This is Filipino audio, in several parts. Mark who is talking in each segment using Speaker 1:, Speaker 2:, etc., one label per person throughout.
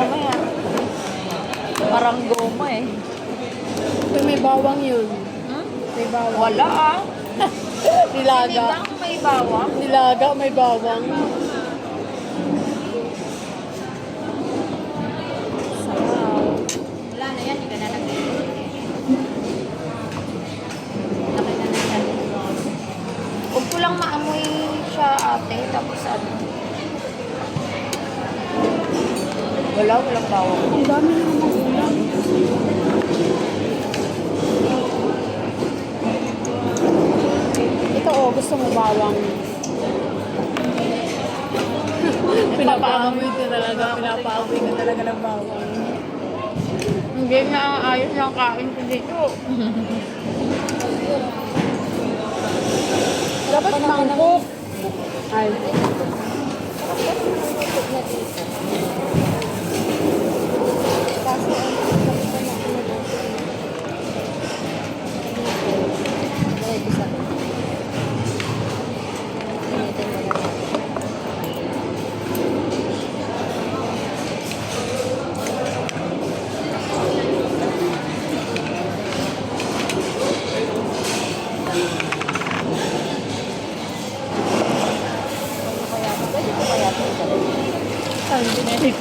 Speaker 1: Mamaya. Parang goma eh.
Speaker 2: May bawang yun.
Speaker 1: Hmm?
Speaker 2: May bawang.
Speaker 1: Wala ah.
Speaker 2: Nilaga.
Speaker 1: Sinigang may bawang.
Speaker 2: Nilaga, may bawang. Sarap.
Speaker 1: Wala na yan, hindi ka na nag-iit. Laki na na yan. Huwag ko lang maamoy siya ate, tapos ano. Walang bawang.
Speaker 2: Ang dami na naman ulam. Ito oh, gusto mo bawang. Pinapaamoy ko talaga. Pinapaamoy ko talaga ng bawang.
Speaker 1: Hindi na ayos yung kain ko dito.
Speaker 2: Dapat mangkok. Ay.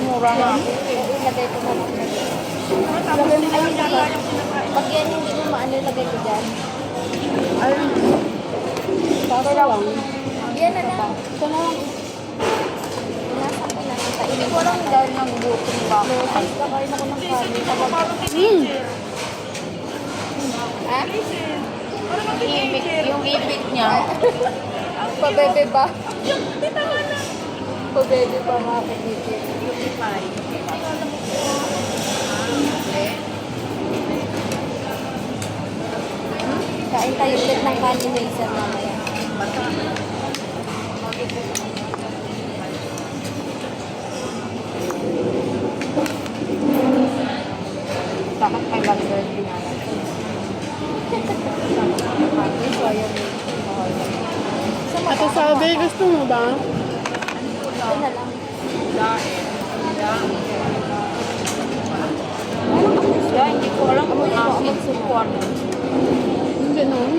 Speaker 1: Mura na.
Speaker 3: Ilagay ko na lang. Pag yan hindi mo maano, ilagay ko dyan.
Speaker 2: Ay. Kaso lang.
Speaker 3: Yan na lang.
Speaker 2: Ito na lang.
Speaker 3: Nasa ko na.
Speaker 1: Hindi ko lang dahil ng gutom ba.
Speaker 3: Kakain ako ng kanin. Ha?
Speaker 1: Yung ibig niya.
Speaker 3: Pabebe ba? Pabebe ba mga kapitid? Kain tayo ulit ng kanin na isa mamaya.
Speaker 1: Bakit 500 dinala?
Speaker 2: Ate Sabi, gusto mo ba?
Speaker 3: Ito na lang.
Speaker 1: Kaya hindi ko alam kung asin ko ano.
Speaker 2: Hindi nun.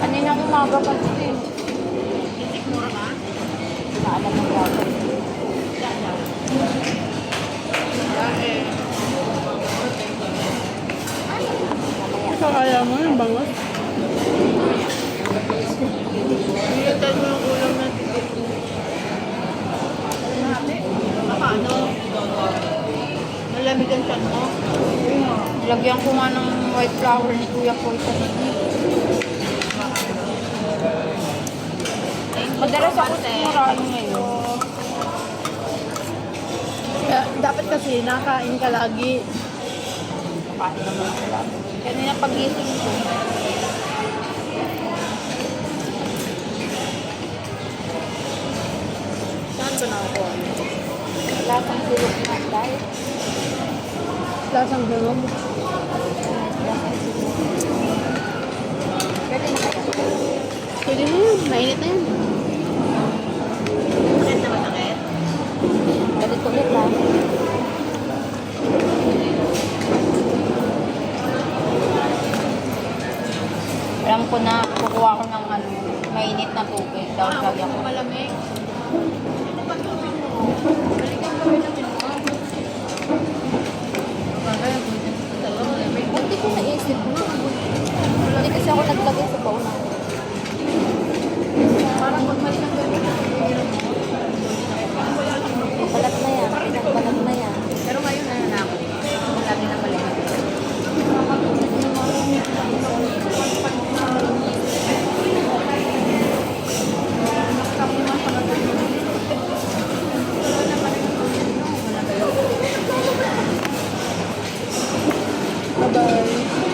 Speaker 1: Kanina umaga pa din. Naalam ng gagawin.
Speaker 2: Ikaw kaya mo yung bangos? Hilitan mo yung ulam na titik. Paano? Malamig ang tiyan mo?
Speaker 1: Lagyan ko nga ng white flour ni Kuya Koy sa madalas ako sa murahin ngayon.
Speaker 2: Dapat kasi nakain ka lagi.
Speaker 1: Kain naman ako lang. Kanina pagising ko.
Speaker 2: Saan ko na ako?
Speaker 3: Lasang bulok na dahil.
Speaker 2: Lasang bilog.
Speaker 3: Pwede na kaya.
Speaker 2: Pwede na yun. Mainit na yun.
Speaker 3: Pwede ko ulit lang.
Speaker 1: Alam ko na kukuha ko ng ano, mainit na tubig. Daw lagyan ko.
Speaker 2: Malamig.
Speaker 3: Hindi ko naisip mo. Hindi kasi ako naglagay sa baon.
Speaker 2: Parang pag mali ng gabi,
Speaker 3: Balat na yan. Pinagbalat na yan.
Speaker 1: Pero ngayon ano na ako. Lagi na balik.
Speaker 2: bye-bye.